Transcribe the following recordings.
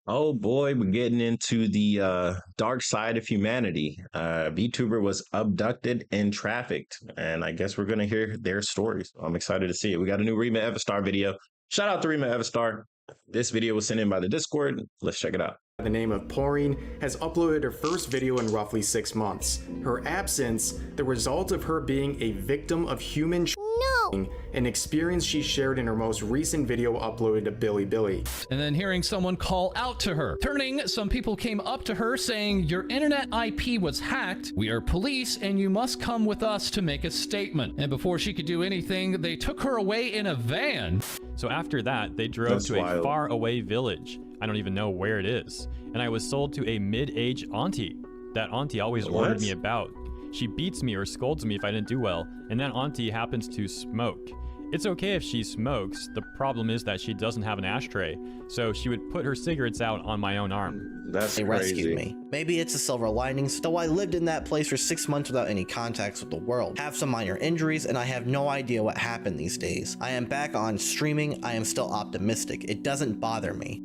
Oh boy, we're getting into the dark side of humanity. VTuber was abducted and trafficked, and I guess we're gonna hear their stories. I'm excited to see it. We got a new Rima Evastar video. Shout out to Rima Evastar. This video was sent in by the Discord. Let's check it out. The name of Porin has uploaded her first video in roughly 6 months. Her absence, the result of her being a victim of human an experience she shared in her most recent video uploaded to Bilibili. And then hearing someone call out to her. Turning, some people came up to her saying, "Your internet IP was hacked. We are police and you must come with us to make a statement." And before she could do anything, they took her away in a van. So after that, they drove to a far away village. I don't even know where it is. And I was sold to a mid-age auntie. That auntie always ordered me about. She beats me or scolds me if I didn't do well, and that auntie happens to smoke. It's okay if she smokes, the problem is that she doesn't have an ashtray, so she would put her cigarettes out on my own arm. That's They crazy. rescued me. Maybe it's a silver lining, though I lived in that place for 6 months without any contacts with the world, have some minor injuries, and I have no idea what happened these days. I am back on streaming, I am still optimistic. It doesn't bother me.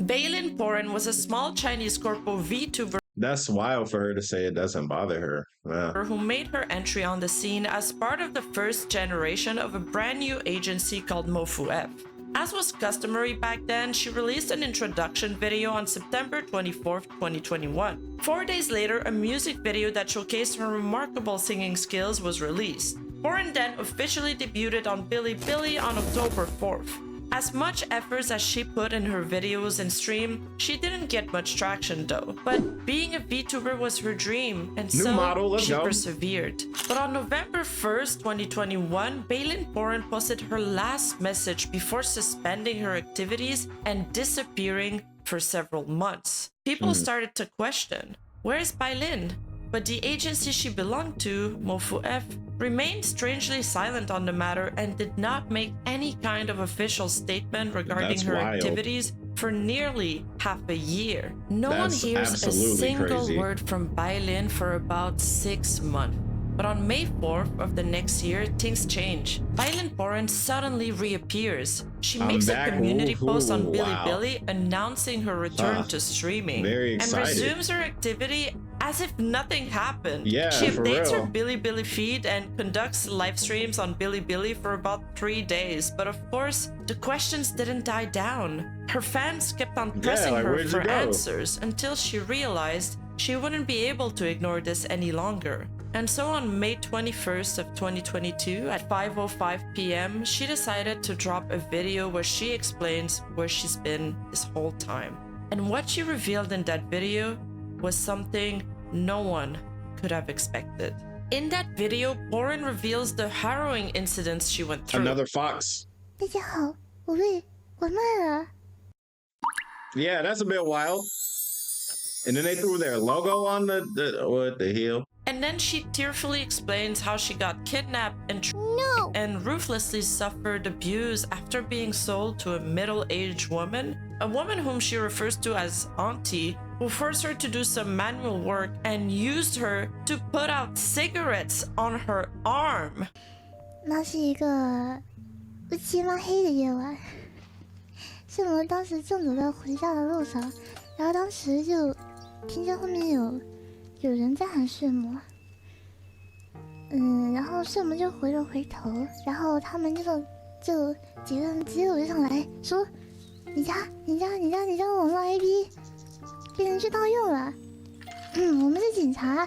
Bailin Porin was a small Chinese corpo VTuber That's wild for her to say it doesn't bother her. Wow. who made her entry on the scene as part of the first generation of a brand new agency called MofuF. As was customary back then, she released an introduction video on September 24th, 2021. 4 days later, a music video that showcased her remarkable singing skills was released. Porin then officially debuted on Bilibili on October 4th. As much efforts as she put in her videos and stream, she didn't get much traction though. But being a VTuber was her dream, and New so model, let's she go. persevered. But on November 1st, 2021, Bailin Porin posted her last message before suspending her activities and disappearing for several months. People started to question, where's Bailin? But the agency she belonged to, MofuF, remained strangely silent on the matter and did not make any kind of official statement regarding That's her wild. activities for nearly half a year. No That's one hears a absolutely single crazy. word from Bailin for about 6 months. But on May 4th of the next year, things change. Bailin Porin suddenly reappears. She makes a back. community post on Wow. Bilibili announcing her return to streaming. Very and excited. resumes her activity as if nothing happened. Yeah, she for updates real. her Bilibili feed and conducts live streams on Bilibili for about 3 days. But of course, the questions didn't die down. Her fans kept on pressing like, her where'd you for go? answers until she realized she wouldn't be able to ignore this any longer. And so on May 21st of 2022 at 5:05 p.m., she decided to drop a video where she explains where she's been this whole time. And what she revealed in that video was something no one could have expected. In that video, Porin reveals the harrowing incidents she went through. Another fox. 大家好，我卖了。 Yeah, that's a bit wild. And then they threw their logo on the what the hell? And then she tearfully explains how she got kidnapped and ruthlessly suffered abuse after being sold to a middle-aged woman, a woman whom she refers to as auntie, who forced her to do some manual work and used her to put out cigarettes on her arm. 那是一个乌漆嘛黑的夜晚，是我们当时正走在回家的路上，然后当时就听见后面有人在喊睡魔，然后睡魔就回头，然后他们就几个人直接围上来说，你家网络 IP 被人去盗用了，我们是警察，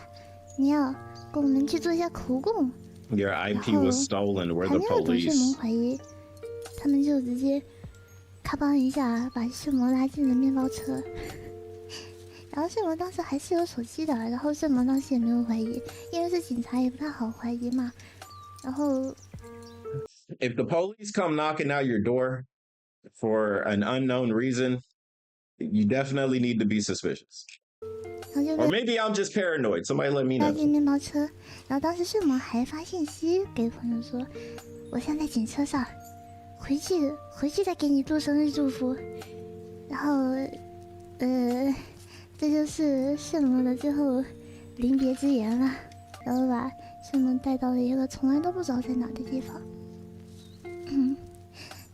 你要跟我们去做一下口供。 Your IP was stolen. We're the 还没有懂睡魔 police. 怀疑，他们就直接咔邦一下把睡魔拉进了面包车。然后睡魔当时还是有手机的，然后睡魔当时也没有怀疑，因为是警察也不太好怀疑嘛。然后 If the police come knocking out your door for an unknown reason, you definitely need to be suspicious. 然后就 Or 被 maybe I'm just paranoid. Somebody let me 拉 know. 进面包车。然后当时睡魔还发信息给朋友说：“我现在在警车上，回去再给你祝生日祝福。”然后这就是睡魔的最后临别之言了。然后把睡魔带到了一个从来都不知道在哪的地方，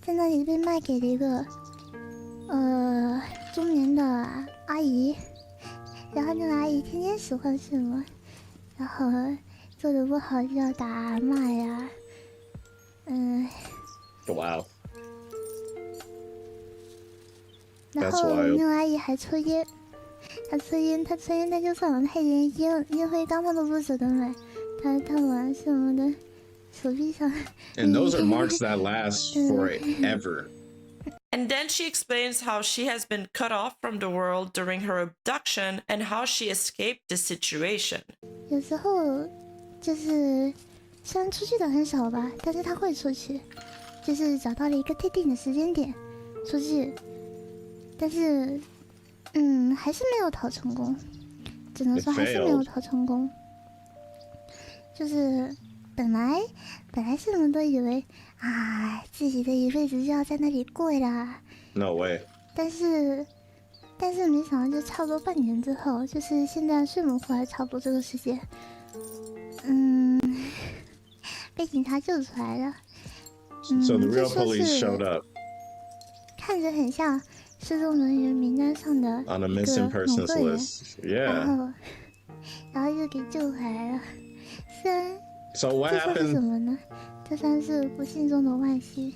在那里被卖给了一个中年的后那个阿姨天天使唤什么，然后做的不好就要打骂呀，Wow. 然后那个阿姨还抽烟，她抽烟，她就算了太严，烟灰缸她都不舍得买，她玩什么的，手臂上。And those are marks that last forever. And then she explains how she has been cut off from the world during her abduction and how she escaped the situation. 有时候就是虽然出去的很少吧，但是她会出去，就是找到了一个特定的时间点出去，但是还是没有逃成功，只能说还是没有逃成功。就是本来是我们都以为啊，自己的一辈子就要在那里过啦。No way. 但是没想到，就差不多半年之后，就是现在睡梦回来差不多这个时间，被警察救出来了。So the real police showed up. 看着很像失踪人员名单上的 on a missing persons list. Yeah. 然后就给救回来了。虽然 So what 这算是 happened? 什么呢？这算是不幸中的万幸。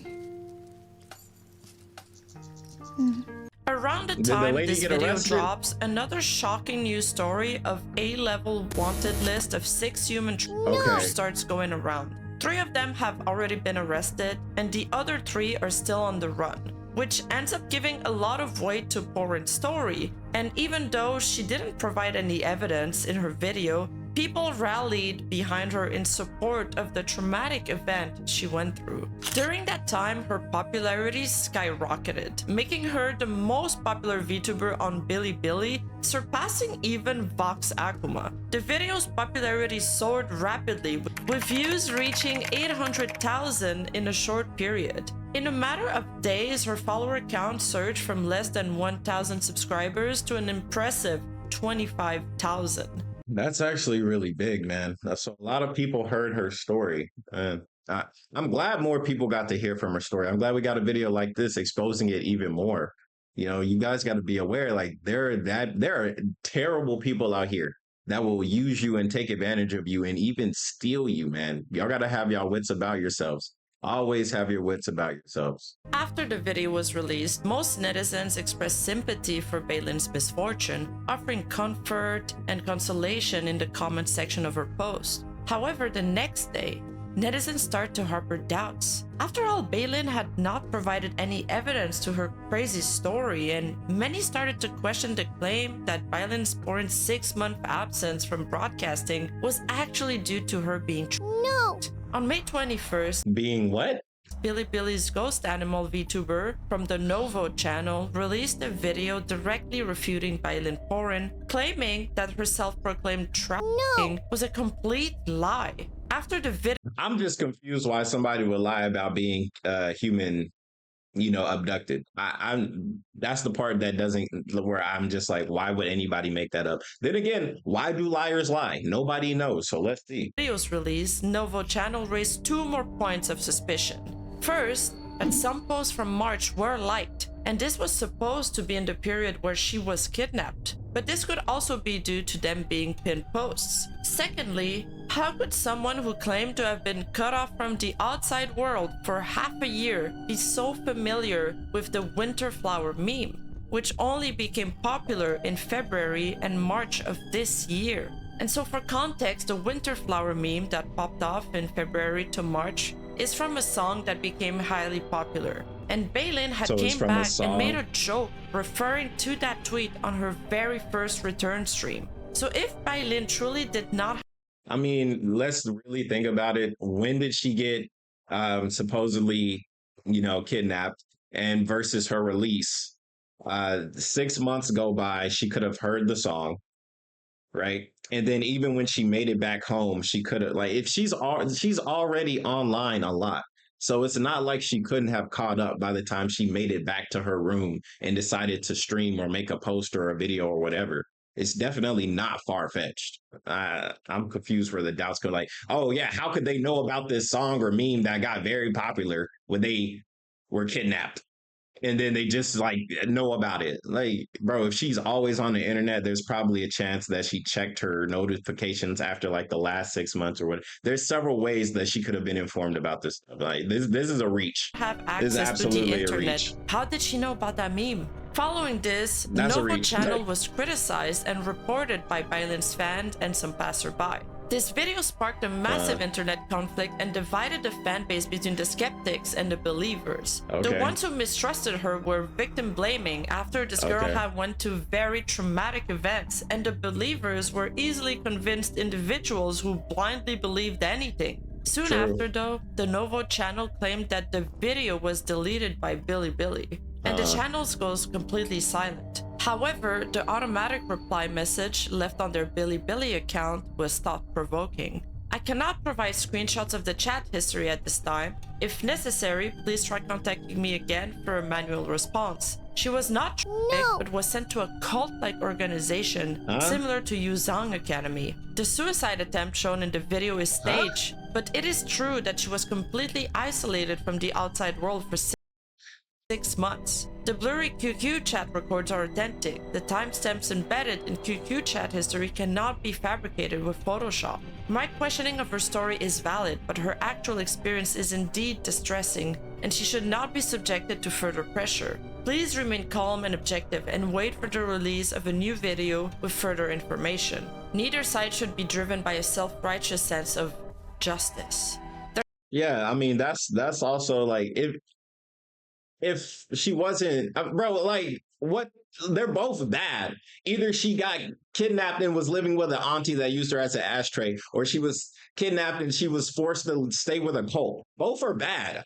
Around the Did the time lady this get video arrested? drops, another shocking news story of A-level wanted list of 6 human traffickers starts going around. 3 of them have already been arrested, and the other 3 are still on the run, which ends up giving a lot of weight to Porin's story. And even though she didn't provide any evidence in her video, people rallied behind her in support of the traumatic event she went through. During that time, her popularity skyrocketed, making her the most popular VTuber on Bilibili, surpassing even Vox Akuma. The video's popularity soared rapidly, with views reaching 800,000 in a short period. In a matter of days, her follower count surged from less than 1,000 subscribers to an impressive 25,000. That's actually really big, man. So a lot of people heard her story. And I'm glad more people got to hear from her story. I'm glad we got a video like this exposing it even more. You know, you guys got to be aware, like there are terrible people out here that will use you and take advantage of you and even steal you, man. Y'all got to have y'all wits about yourselves. Always have your wits about yourselves. After the video was released, most netizens expressed sympathy for Baylin's misfortune, offering comfort and consolation in the comment section of her post. However, the next day, netizens start to harbor doubts. After all, Baylin had not provided any evidence to her crazy story, and many started to question the claim that Baylin's Porin's 6-month absence from broadcasting was actually due to her being No! On May 21st, Being what? Bilibili's ghost animal VTuber from the Novo channel released a video directly refuting Baylin Porin, claiming that her self-proclaimed trafficking was a complete lie. After the video, I'm just confused why somebody would lie about being human, abducted. I'm that's the part that doesn't, where I'm just like, why would anybody make that up? Then again, why do liars lie? Nobody knows. So let's see. Video's release, Novo channel raised 2 more points of suspicion. First, that some posts from March were liked, and this was supposed to be in the period where she was kidnapped. But this could also be due to them being pinned posts. Secondly, how could someone who claimed to have been cut off from the outside world for half a year be so familiar with the winter flower meme, which only became popular in February and March of this year? And so for context, the winter flower meme that popped off in February to March is from a song that became highly popular. And Baylin had came back and made a joke referring to that tweet on her very first return stream. So if Baylin truly did not... I mean, let's really think about it. When did she get supposedly, kidnapped, and versus her release? 6 months go by, she could have heard the song, right? And then even when she made it back home, she could have, like, if she's already online a lot. So it's not like she couldn't have caught up by the time she made it back to her room and decided to stream or make a post or a video or whatever. It's definitely not far-fetched. I'm confused where the doubts go, like, oh yeah, how could they know about this song or meme that got very popular when they were kidnapped? and then they just like know about it. Like, bro, if she's always on the internet, there's probably a chance that she checked her notifications after like the last 6 months or what. There's several ways that she could have been informed about this stuff. Like, this is a reach. Have This is access to the absolutely a internet. reach. How did she know about that meme? Following this, That's a Novo reach. channel was criticized and reported by Bylin's fans and some passerby. This video sparked a massive internet conflict and divided the fan base between the skeptics and the believers. The Okay. ones who mistrusted her were victim blaming after this girl Okay. had went to very traumatic events, and the believers were easily convinced individuals who blindly believed anything. Soon True. after though, the Novo channel claimed that the video was deleted by Bilibili, and the channel goes completely silent. However, the automatic reply message left on their Bilibili account was thought-provoking. I cannot provide screenshots of the chat history at this time. If necessary, please try contacting me again for a manual response. She was not trafficked, but was sent to a cult-like organization similar to Yuzhang Academy. The suicide attempt shown in the video is staged, but it is true that she was completely isolated from the outside world for 6 months. The blurry QQ chat records are authentic. The timestamps embedded in QQ chat history cannot be fabricated with Photoshop. My questioning of her story is valid, but her actual experience is indeed distressing, and she should not be subjected to further pressure. Please remain calm and objective and wait for the release of a new video with further information. Neither side should be driven by a self-righteous sense of justice. Yeah, I mean that's also like if she wasn't, bro, like what? They're both bad. Either she got kidnapped and was living with an auntie that used her as an ashtray, or she was kidnapped and she was forced to stay with a cult. Both are bad.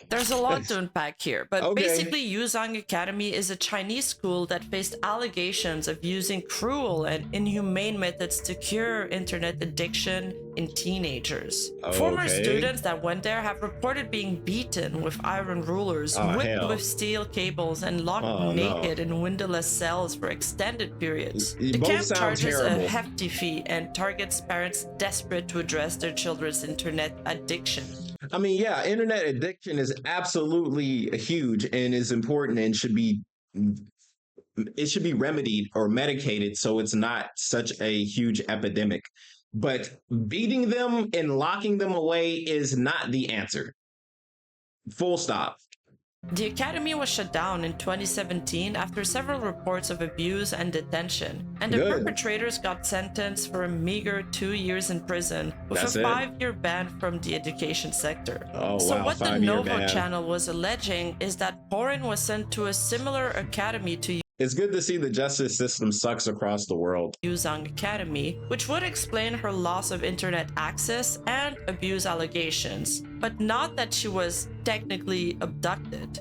There's a lot to unpack here, but Okay. basically Yuzhang Academy is a Chinese school that faced allegations of using cruel and inhumane methods to cure internet addiction in teenagers. Former Okay. students that went there have reported being beaten with iron rulers, Oh, whipped hell. with steel cables, and locked naked in windowless cells for extended periods. The Both camp sound charges a terrible. hefty fee and targets parents desperate to address their children's internet addiction. I mean, yeah, internet addiction is absolutely huge and is important and should be remedied or medicated so it's not such a huge epidemic. But beating them and locking them away is not the answer. Full stop. The academy was shut down in 2017 after several reports of abuse and detention, and the Good. perpetrators got sentenced for a meager 2 years in prison with That's a it? 5-year ban from the education sector. Oh, So wow, what the 5-year Novo ban. channel was alleging is that Porin was sent to a similar academy to It's good to see the justice system sucks across the world. Yuzhang Academy, which would explain her loss of internet access and abuse allegations, but not that she was technically abducted.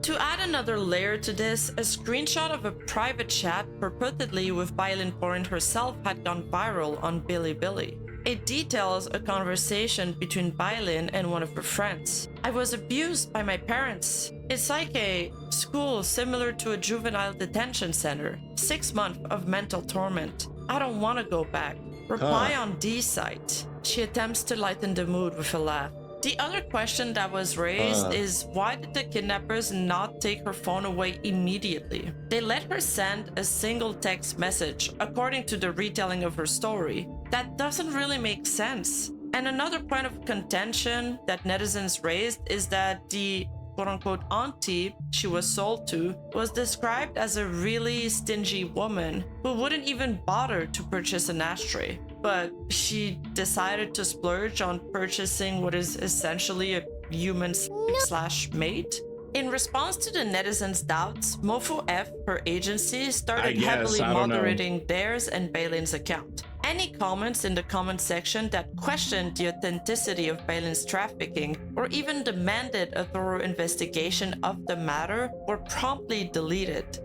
To add another layer to this, a screenshot of a private chat purportedly with Bylin Porin herself had gone viral on Bilibili. It details a conversation between Bylin and one of her friends. I was abused by my parents. It's like a school similar to a juvenile detention center. 6 months of mental torment. I don't want to go back. Reply on D site. She attempts to lighten the mood with a laugh. The other question that was raised is why did the kidnappers not take her phone away immediately? They let her send a single text message, according to the retelling of her story. That doesn't really make sense. And another point of contention that netizens raised is that the quote-unquote auntie she was sold to was described as a really stingy woman who wouldn't even bother to purchase an ashtray. But she decided to splurge on purchasing what is essentially a human slash mate. In response to the netizens' doubts, Mofu F, her agency, started heavily I don't know. moderating theirs and Baylin's account. Any comments in the comment section that questioned the authenticity of Baylin's trafficking or even demanded a thorough investigation of the matter were promptly deleted.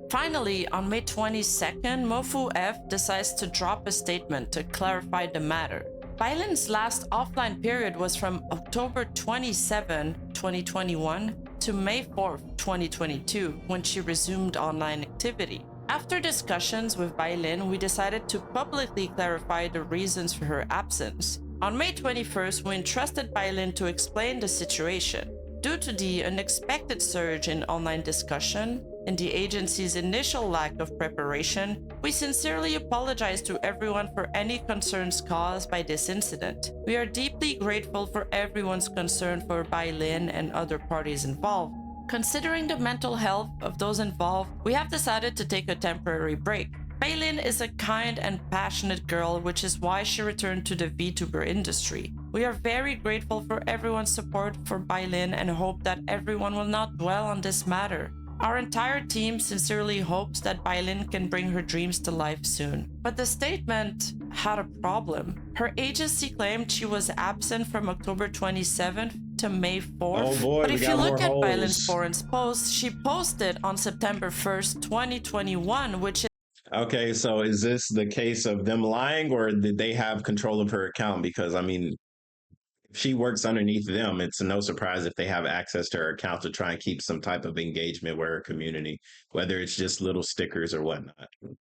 Finally, on May 22nd, Mofu F decides to drop a statement to clarify the matter. Bylin's last offline period was from October 27, 2021 to May 4, 2022, when she resumed online activity. After discussions with Bylin, we decided to publicly clarify the reasons for her absence. On May 21st, we entrusted Bylin to explain the situation. Due to the unexpected surge in online discussion and the agency's initial lack of preparation, we sincerely apologize to everyone for any concerns caused by this incident. We are deeply grateful for everyone's concern for Bai Lin and other parties involved. Considering the mental health of those involved, we have decided to take a temporary break. Bai Lin is a kind and passionate girl, which is why she returned to the VTuber industry. We are very grateful for everyone's support for Bai Lin and hope that everyone will not dwell on this matter. Our entire team sincerely hopes that Bai Lin can bring her dreams to life soon. But the statement had a problem. Her agency claimed she was absent from October 27th to May 4th. Oh boy, but if you look at Bai Lin holes. Porin's post, she posted on September 1st, 2021, which is Okay, so is this the case of them lying, or did they have control of her account? Because I mean, if she works underneath them, it's no surprise if they have access to her account to try and keep some type of engagement with her community, whether it's just little stickers or whatnot.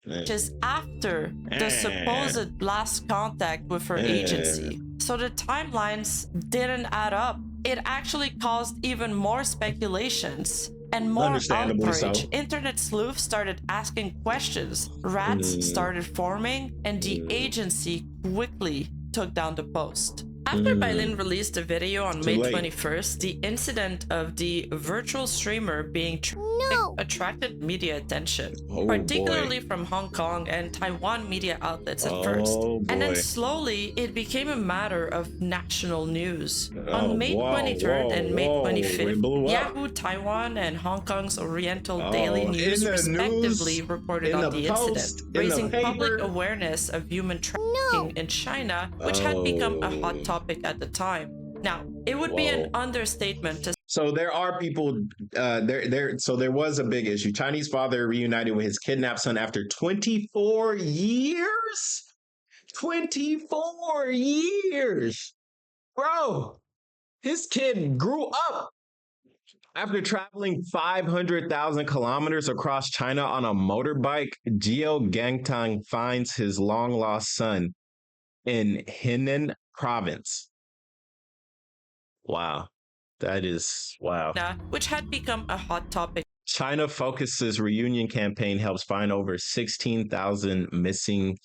which is after the supposed last contact with her agency. So the timelines didn't add up. It actually caused even more speculations and more Understandably outrage. so. Internet sleuths started asking questions, rats started forming, and the agency quickly took down the post. After Bai Lin released a video on May 21st, the incident of the virtual streamer being attracted media attention, particularly from Hong Kong and Taiwan media outlets at first. And then slowly, it became a matter of national news. On May 23rd and May 25th, Yahoo Taiwan and Hong Kong's Oriental Daily News respectively reported on the incident, raising public awareness of human trafficking in China, which had become a hot topic at the time. Now, it would be an understatement to So there are people so there was a big issue. Chinese father reunited with his kidnapped son after 24 years. 24 years. Bro, his kid grew up after traveling 500,000 kilometers across China on a motorbike. Jiao Gangtang finds his long lost son in Henan province. Wow. That is wow. which had become a hot topic. China Focuses reunion campaign helps find over 16,000 missing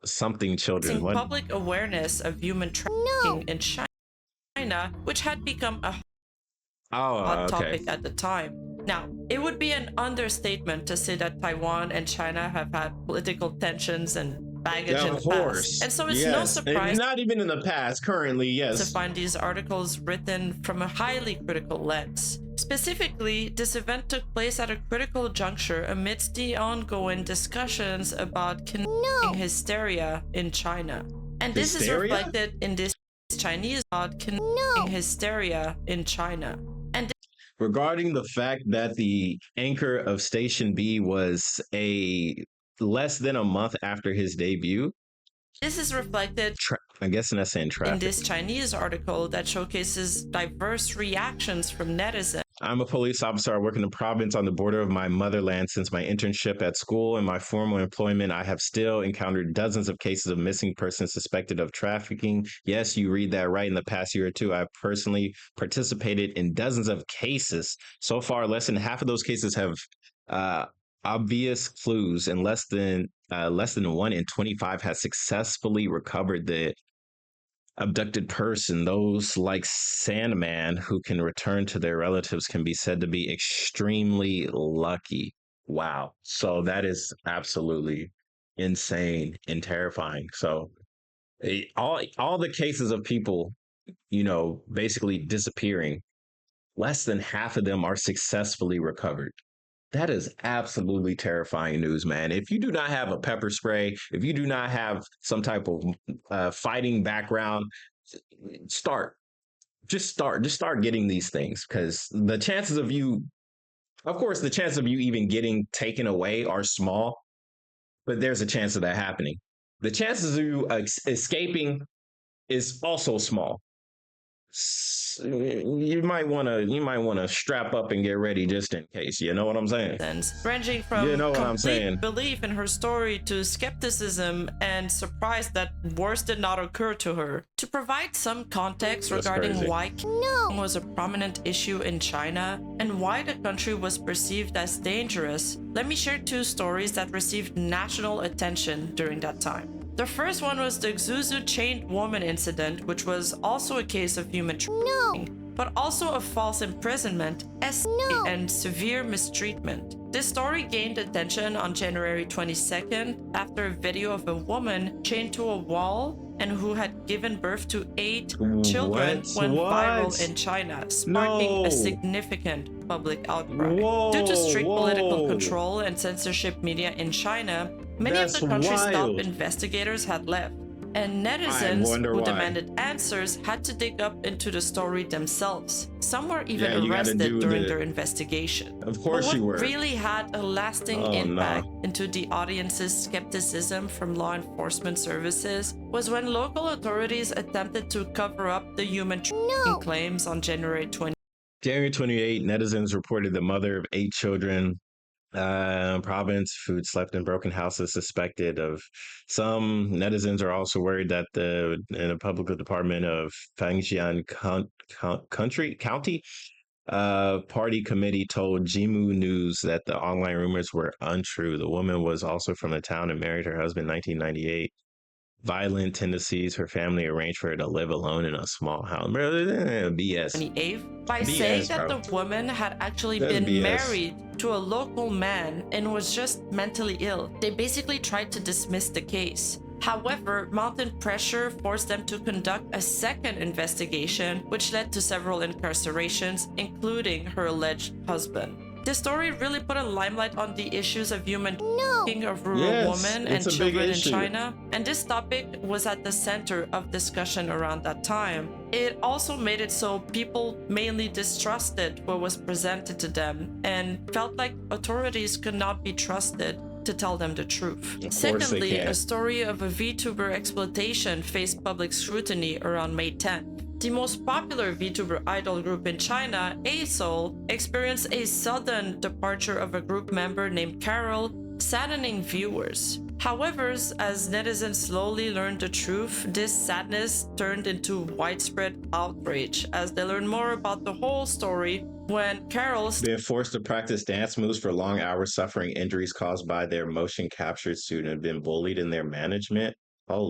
something children. What? Public awareness of human trafficking in China, which had become a hot topic at the time. Now, it would be an understatement to say that Taiwan and China have had political tensions and baggage in the past. And so it's no surprise, and not even in the past, currently, yes, to find these articles written from a highly critical lens. Specifically, this event took place at a critical juncture amidst the ongoing discussions about hysteria in China. And this is reflected in this Chinese hysteria in China. And regarding the fact that the anchor of Station B was less than a month after his debut. This is reflected, I guess, in this Chinese article that showcases diverse reactions from netizens. I'm a police officer. I work in the province on the border of my motherland. Since my internship at school and my formal employment, I have still encountered dozens of cases of missing persons suspected of trafficking. Yes, you read that right. In the past year or two, I've personally participated in dozens of cases. So far, less than half of those cases have obvious clues, and less than 1 in 25 has successfully recovered the abducted person. Those like Sandman who can return to their relatives can be said to be extremely lucky. Wow. So that is absolutely insane and terrifying. So all the cases of people, basically disappearing, less than half of them are successfully recovered. That is absolutely terrifying news, man. If you do not have a pepper spray, if you do not have some type of fighting background, just start getting these things, because the chances of you even getting taken away are small, but there's a chance of that happening. The chances of you escaping is also small. you might want to strap up and get ready just in case. You know what I'm saying? Ranging from you know what I'm saying? belief in her story to skepticism and surprise that worse did not occur to her. To provide some context regarding why King was a prominent issue in China and why the country was perceived as dangerous, let me share two stories that received national attention during that time. The first one was the Xuzu chained woman incident, which was also a case of human trafficking, but also of false imprisonment, and severe mistreatment. This story gained attention on January 22nd after a video of a woman chained to a wall and who had given birth to 8 children went viral in China, sparking a significant public outcry. Due to strict political control and censorship media in China, many of the country's top investigators had left, and netizens who demanded answers had to dig up into the story themselves. Some were even arrested during their investigation. Of course but you were. What really had a lasting impact into the audience's skepticism from law enforcement services was when local authorities attempted to cover up the human trafficking claims on January 20. January 28, netizens reported the mother of 8 children province who'd slept in broken houses suspected of. Some netizens are also worried that in the public department of Fangshan County party committee told Jimu News that the online rumors were untrue. The woman was also from the town and married her husband in 1998. Violent tendencies, her family arranged for her to live alone in a small house. BS. 28th, by saying that the woman had actually been married to a local man and was just mentally ill. They basically tried to dismiss the case. However, mounting pressure forced them to conduct a second investigation, which led to several incarcerations, including her alleged husband. This story really put a limelight on the issues of human trafficking of rural women and children in China, and this topic was at the center of discussion around that time. It also made it so people mainly distrusted what was presented to them and felt like authorities could not be trusted to tell them the truth. Secondly, a story of a VTuber exploitation faced public scrutiny around May 10th. The most popular VTuber idol group in China, A-Soul, experienced a sudden departure of a group member named Carol, saddening viewers. However, as netizens slowly learned the truth, this sadness turned into widespread outrage as they learned more about the whole story when Carol's been forced to practice dance moves for long hours, suffering injuries caused by their motion captured suit, and been bullied in their management.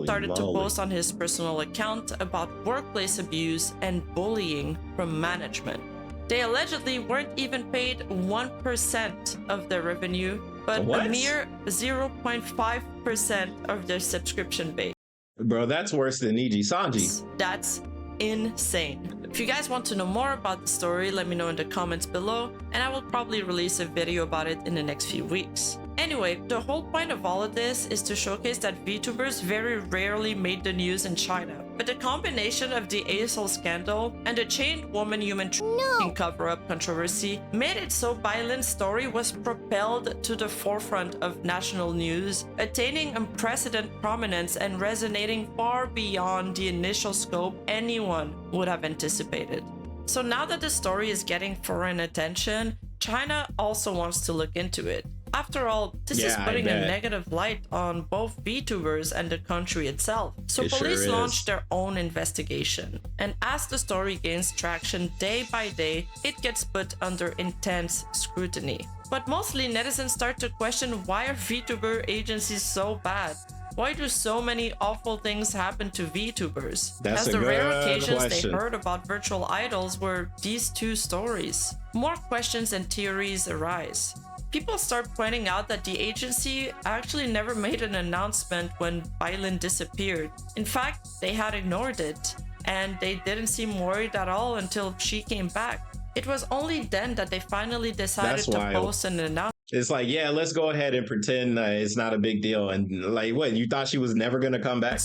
Started to post on his personal account about workplace abuse and bullying from management. They allegedly weren't even paid 1% of their revenue, but a mere 0.5% of their subscription base. Bro, that's worse than Niji Sanji. That's insane. If you guys want to know more about the story, let me know in the comments below, and I will probably release a video about it in the next few weeks. Anyway, the whole point of all of this is to showcase that VTubers very rarely made the news in China. But the combination of the A-Soul scandal and the chained woman human trafficking cover-up controversy made it so Bailin's story was propelled to the forefront of national news, attaining unprecedented prominence and resonating far beyond the initial scope anyone would have anticipated. So now that the story is getting foreign attention, China also wants to look into it. After all, this is putting a negative light on both VTubers and the country itself. So police launched their own investigation. And as the story gains traction day by day, it gets put under intense scrutiny. But mostly netizens start to question, why are VTuber agencies so bad? Why do so many awful things happen to VTubers? As the rare occasions they heard about virtual idols were these two stories. More questions and theories arise. People start pointing out that the agency actually never made an announcement when Bailin disappeared. In fact, they had ignored it, and they didn't seem worried at all until she came back. It was only then that they finally decided to post an announcement. It's like, yeah, let's go ahead and pretend it's not a big deal. And like, what, you thought she was never going to come back?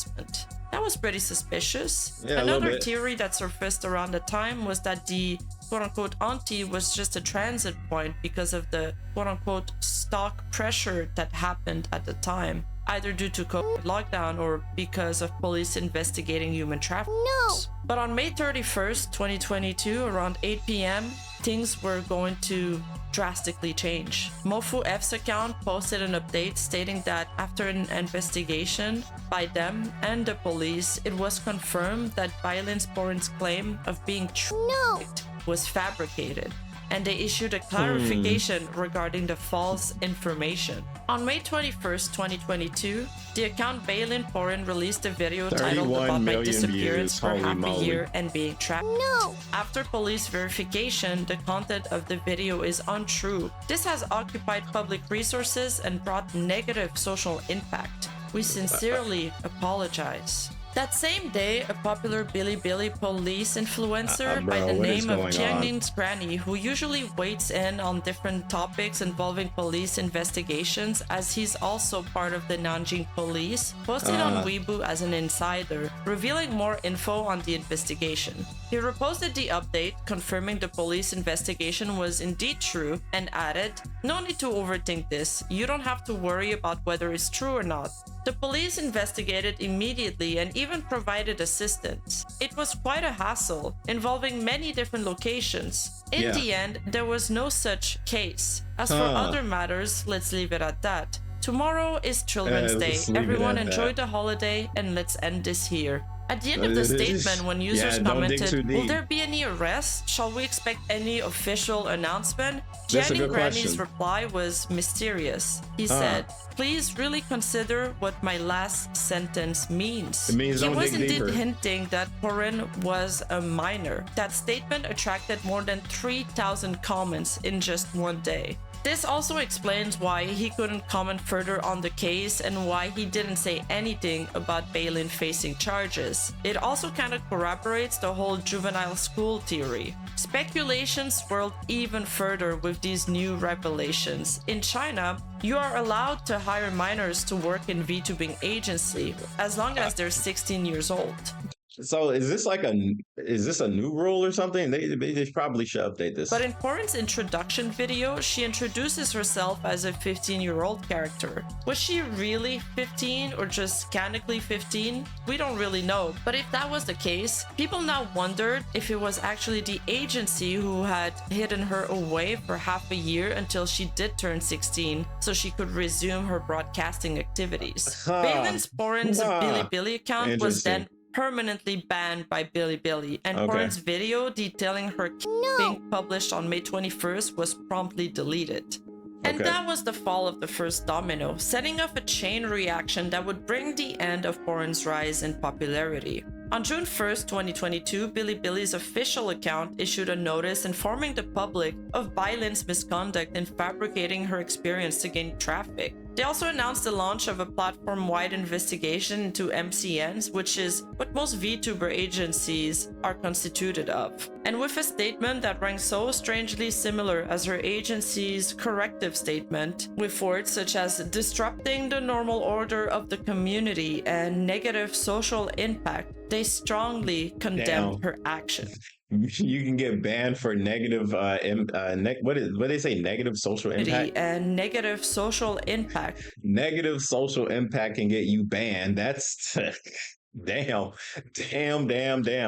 That was pretty suspicious. Yeah, another theory that surfaced around the time was that the quote-unquote auntie was just a transit point because of the quote-unquote stock pressure that happened at the time. either due to COVID lockdown or because of police investigating human trafficking. No. But on May 31st, 2022, around 8 p.m., things were going to drastically change. Mofu F's account posted an update stating that after an investigation by them and the police, it was confirmed that Porin's claim of being trafficked was fabricated, and they issued a clarification regarding the false information. On May 21st, 2022, the account Porin released a video titled about my disappearance for half a year and being trapped. After police verification, the content of the video is untrue. This has occupied public resources and brought negative social impact. We sincerely apologize. That same day, a popular Bilibili police influencer by the name of Jiangnin's Granny, who usually weighs in on different topics involving police investigations, as he's also part of the Nanjing police, posted on Weibo as an insider, revealing more info on the investigation. He reposted the update, confirming the police investigation was indeed true, and added, "No need to overthink this. You don't have to worry about whether it's true or not. The police investigated immediately and even provided assistance. It was quite a hassle, involving many different locations. In the end, there was no such case. As for other matters, let's leave it at that. Tomorrow is Children's Day. Everyone enjoy the holiday, and let's end this here." At the end of the statement, when users commented, "Will there be any arrests? Shall we expect any official announcement?" Jiangning Granny's reply was mysterious. He said, "Please really consider what my last sentence means." It means he don't was dig indeed deeper. hinting that Porin was a minor. That statement attracted more than 3,000 comments in just one day. This also explains why he couldn't comment further on the case and why he didn't say anything about Balin facing charges. It also kind of corroborates the whole juvenile school theory. Speculations swirled even further with these new revelations. In China, you are allowed to hire minors to work in VTubing agency as long as they're 16 years old. So is this a new rule or something? They probably should update this. But in Porin's introduction video, she introduces herself as a 15-year-old character. Was she really 15 or just canonically 15? We don't really know. But if that was the case, people now wondered if it was actually the agency who had hidden her away for half a year until she did turn 16, so she could resume her broadcasting activities. Balin's Porin's Bilibili account was then permanently banned by Bilibili, and Porin's video detailing her being published on May 21st was promptly deleted. And that was the fall of the first domino, setting off a chain reaction that would bring the end of Porin's rise in popularity. On June 1st, 2022, Bilibili's official account issued a notice informing the public of Bailin's misconduct in fabricating her experience to gain traffic. They also announced the launch of a platform-wide investigation into MCNs, which is what most VTuber agencies are constituted of. And with a statement that rang so strangely similar as her agency's corrective statement, with words such as disrupting the normal order of the community and negative social impact, they strongly condemned her action. You can get banned for negative what do they say, negative social impact? And negative social impact. Negative social impact can get you banned. That's damn.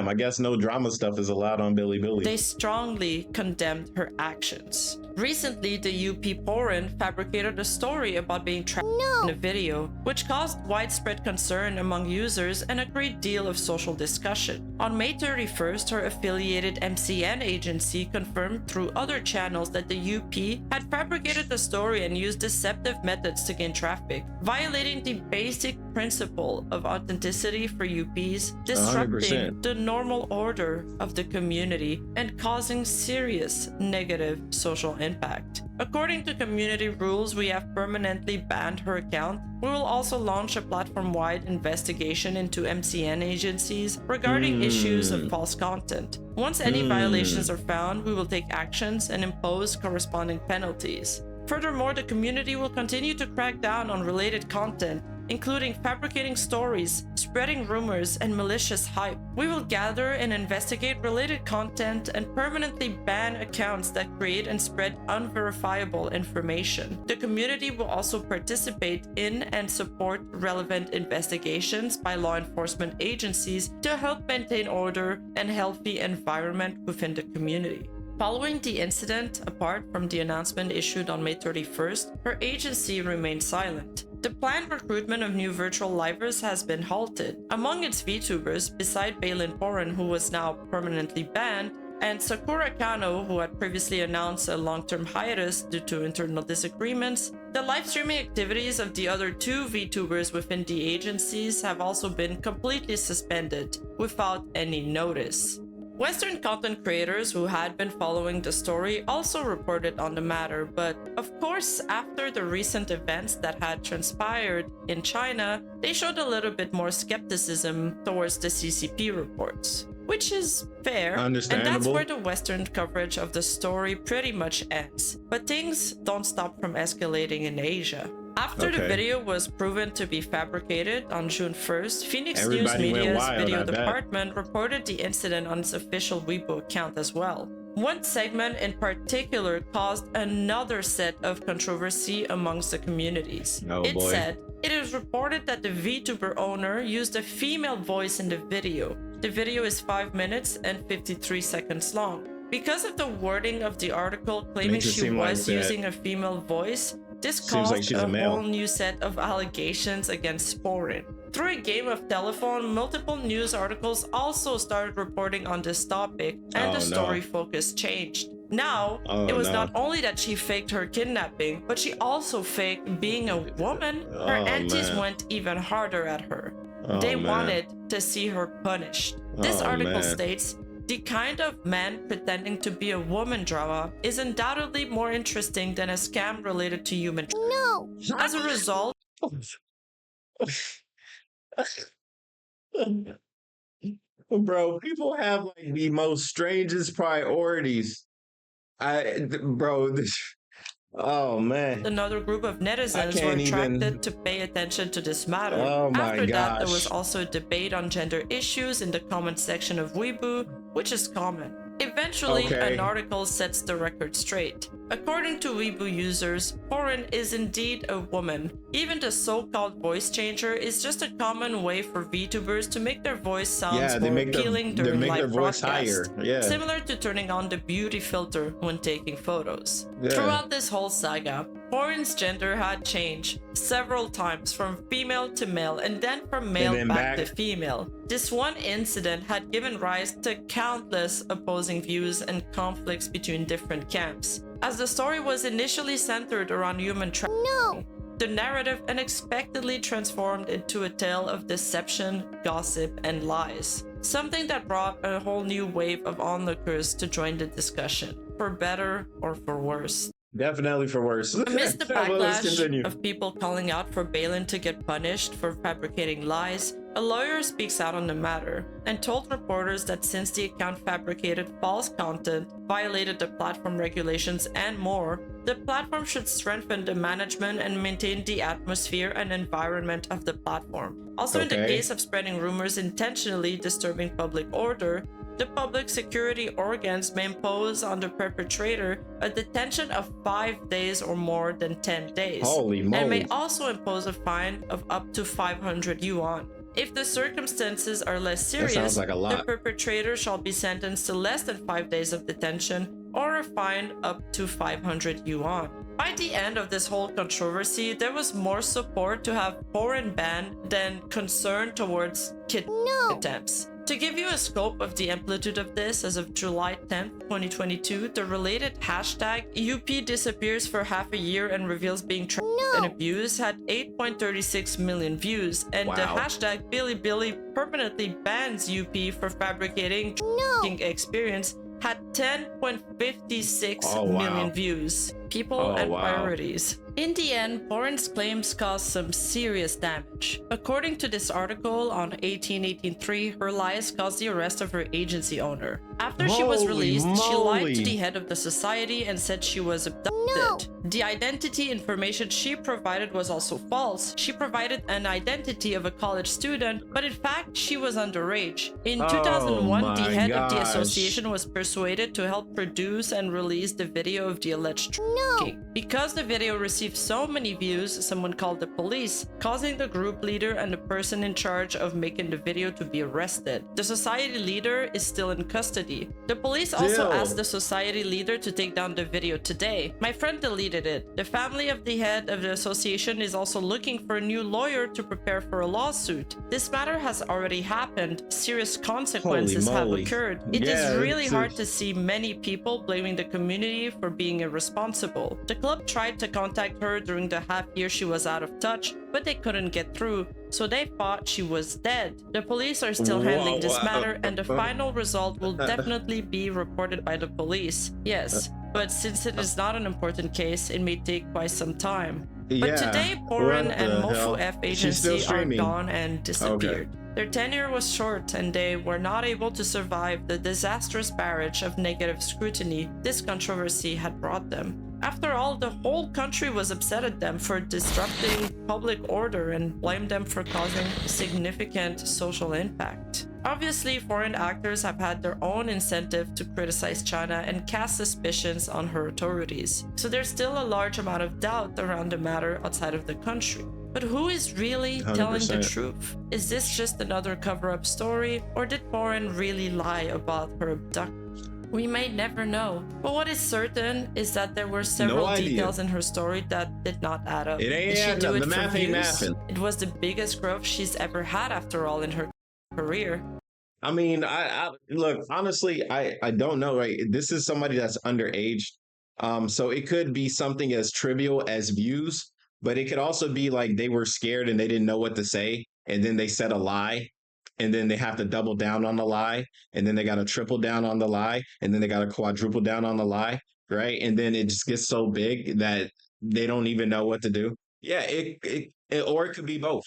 I guess no drama stuff is allowed on Bilibili. They strongly condemned her actions. Recently, the UP Porin fabricated a story about being trapped in a video, which caused widespread concern among users and a great deal of social discussion. On May 31st, her affiliated MCN agency confirmed through other channels that the UP had fabricated the story and used deceptive methods to gain traffic, violating the basic principle of authenticity for UPs, disrupting 100%. The normal order of the community, and causing serious negative social impact. According to community rules, we have permanently banned her account. We will also launch a platform-wide investigation into MCN agencies regarding issues of false content. Once any violations are found, we will take actions and impose corresponding penalties. Furthermore, the community will continue to crack down on related content, including fabricating stories, spreading rumors, and malicious hype. We will gather and investigate related content and permanently ban accounts that create and spread unverifiable information. The community will also participate in and support relevant investigations by law enforcement agencies to help maintain order and healthy environment within the community. Following the incident, apart from the announcement issued on May 31st, her agency remained silent. The planned recruitment of new virtual livers has been halted. Among its VTubers, beside Balin Porin, who was now permanently banned, and Sakura Kano, who had previously announced a long-term hiatus due to internal disagreements, the live streaming activities of the other two VTubers within the agencies have also been completely suspended, without any notice. Western content creators who had been following the story also reported on the matter, but of course, after the recent events that had transpired in China, they showed a little bit more skepticism towards the CCP reports, which is fair, and that's where the Western coverage of the story pretty much ends. But things don't stop from escalating in Asia. After the video was proven to be fabricated on June 1st, Phoenix News Media's video department reported the incident on its official Weibo account as well. One segment in particular caused another set of controversy amongst the communities. It said, "It is reported that the VTuber owner used a female voice in the video. The video is 5 minutes and 53 seconds long. Because of the wording of the article claiming she was using a female voice, this caused a whole new set of allegations against Porin. Through a game of telephone, multiple news articles also started reporting on this topic, and the story focus changed. Now, it was not only that she faked her kidnapping, but she also faked being a woman. Her aunties went even harder at her. They wanted to see her punished. This article states, "The kind of man pretending to be a woman drama is undoubtedly more interesting than a scam related to human No! As a result..." Bro, people have like the most strangest priorities. Oh man. Another group of netizens were attracted to pay attention to this matter. After that, there was also a debate on gender issues in the comment section of Weibo, which is common. Eventually, an article sets the record straight. According to Weibo users, Porin is indeed a woman. Even the so-called voice changer is just a common way for VTubers to make their voice sound more appealing during live broadcasts. Similar to turning on the beauty filter when taking photos. Throughout this whole saga, Porin's gender had changed several times from female to male and then from male back to female. This one incident had given rise to countless opposing views and conflicts between different camps. As the story was initially centered around human trafficking, the narrative unexpectedly transformed into a tale of deception, gossip, and lies. Something that brought a whole new wave of onlookers to join the discussion, for better or for worse. Definitely for worse. Amidst the backlash of people calling out for Balin to get punished for fabricating lies, a lawyer speaks out on the matter and told reporters that since the account fabricated false content, violated the platform regulations, and more, the platform should strengthen the management and maintain the atmosphere and environment of the platform. Also, in the case of spreading rumors intentionally disturbing public order, the public security organs may impose on the perpetrator a detention of 5 days or more than 10 days. Holy moly. And may also impose a fine of up to 500 yuan. If the circumstances are less serious, the perpetrator shall be sentenced to less than 5 days of detention or a fine up to 500 yuan. By the end of this whole controversy, there was more support to have Porin banned than concern towards kidnapping attempts. To give you a scope of the amplitude of this, as of July 10th, 2022, the related hashtag UP disappears for half a year and reveals being tracked and abused had 8.36 million views, and the hashtag Bilibili permanently bans UP for fabricating trafficking experience had 10.56 million views. people and priorities. In the end, Porin's claims caused some serious damage. According to this article on 1883, her lies caused the arrest of her agency owner. After she was released, she lied to the head of the society and said she was abducted. No. The identity information she provided was also false. She provided an identity of a college student, but in fact, she was underage. In 2001, the head of the association was persuaded to help produce and release the video of the alleged trafficking. Because the video received so many views, someone called the police, causing the group leader and the person in charge of making the video to be arrested. The society leader is still in custody. The police also asked the society leader to take down the video today. My friend deleted it. The family of the head of the association is also looking for a new lawyer to prepare for a lawsuit. This matter has already happened. Serious consequences have occurred. It is really hard to see many people blaming the community for being irresponsible. The club tried to contact her during the half year she was out of touch, but they couldn't get through, so they thought she was dead. The police are still handling this matter, and the final result will definitely be reported by the police. Yes, but since it is not an important case, it may take quite some time. But today, Porin and Mofu F agency are gone and disappeared. Their tenure was short, and they were not able to survive the disastrous barrage of negative scrutiny this controversy had brought them. After all, the whole country was upset at them for disrupting public order and blamed them for causing significant social impact. Obviously, foreign actors have had their own incentive to criticize China and cast suspicions on her authorities. So there's still a large amount of doubt around the matter outside of the country. But who is really 100%. Telling the truth? Is this just another cover-up story, or did Porin really lie about her abduction? We may never know, but what is certain is that there were several details in her story that did not add up. It ain't adding up. The math ain't mathing. It was the biggest growth she's ever had after all in her career. I mean, I look, honestly, I don't know. Right? This is somebody that's underage. So it could be something as trivial as views, but it could also be like they were scared and they didn't know what to say, and then they said a lie. And then they have to double down on the lie, and then they got to triple down on the lie, and then they got to quadruple down on the lie, right? And then it just gets so big that they don't even know what to do. Yeah, or it could be both,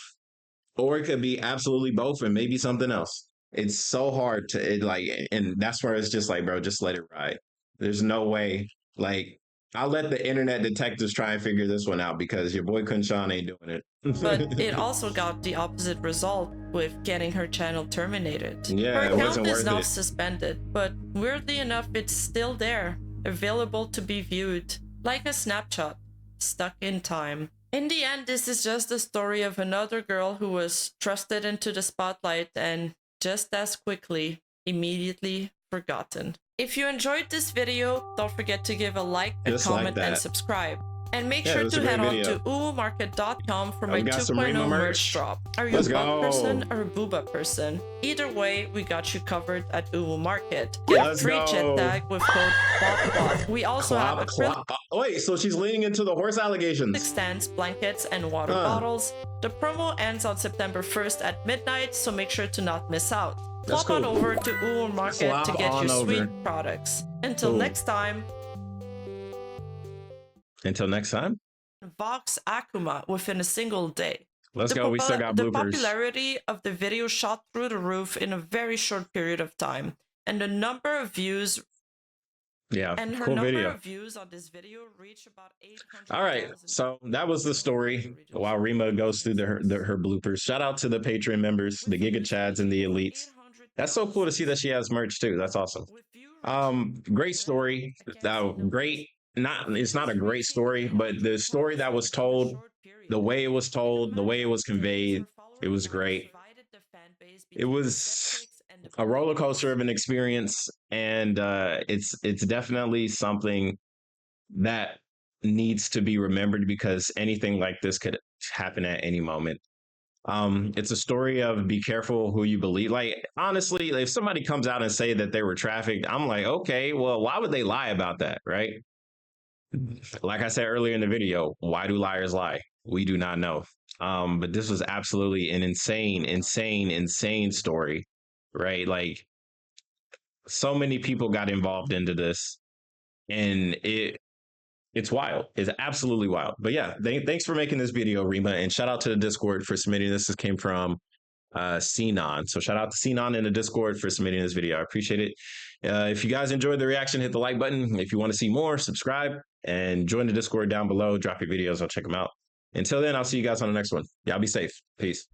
or it could be absolutely both, and maybe something else. It's so hard to and that's where it's just like, bro, just let it ride. There's no way. Like, I'll let the internet detectives try and figure this one out because your boy KhunShawn ain't doing it. But it also got the opposite result with getting her channel terminated. Yeah, her account is now suspended, but weirdly enough, it's still there, available to be viewed, like a snapshot, stuck in time. In the end, this is just the story of another girl who was thrusted into the spotlight and just as quickly, immediately forgotten. If you enjoyed this video, don't forget to give a like, a comment, and subscribe. And make sure to head on to uwumarket.com for my 2.0 merch drop. Are you a butt person or a booba person? Either way, we got you covered at Uwu Market. Get a free jet tag with code BOTBOT. We also have acrylic wait, so she's leaning into the horse allegations. stands, blankets, and water bottles. The promo ends on September 1st at midnight, so make sure to not miss out. Hop on over to Uwu Market to get your sweet products. Until next time. Until next time. Vox Akuma within a single day. Let's go. We still got bloopers. The popularity of the video shot through the roof in a very short period of time, and the number of views. Yeah, and her cool number video. of views on this video reached about 800. All right, so that was the story. While Rima goes through her bloopers. Shout out to the Patreon members, the Giga Chads, and the Elites. That's so cool to see that she has merch too. That's awesome. Great story. Great. It's not a great story, but the story that was told, the way it was told, the way it was conveyed, it was great. It was a roller coaster of an experience, and it's definitely something that needs to be remembered because anything like this could happen at any moment. It's a story of be careful who you believe. Like, honestly, if somebody comes out and say that they were trafficked, I'm like, okay, well, why would they lie about that, right? Like I said earlier in the video, why do liars lie? We do not know. But this was absolutely an insane story, right? Like, so many people got involved into this, and It's wild. It's absolutely wild. But yeah, thanks for making this video, Rima, and shout out to the Discord for submitting this. This came from Sinon. So shout out to Sinon in the Discord for submitting this video. I appreciate it. If you guys enjoyed the reaction, hit the like button. If you want to see more, subscribe and join the Discord down below. Drop your videos. I'll check them out. Until then, I'll see you guys on the next one. Y'all be safe. Peace.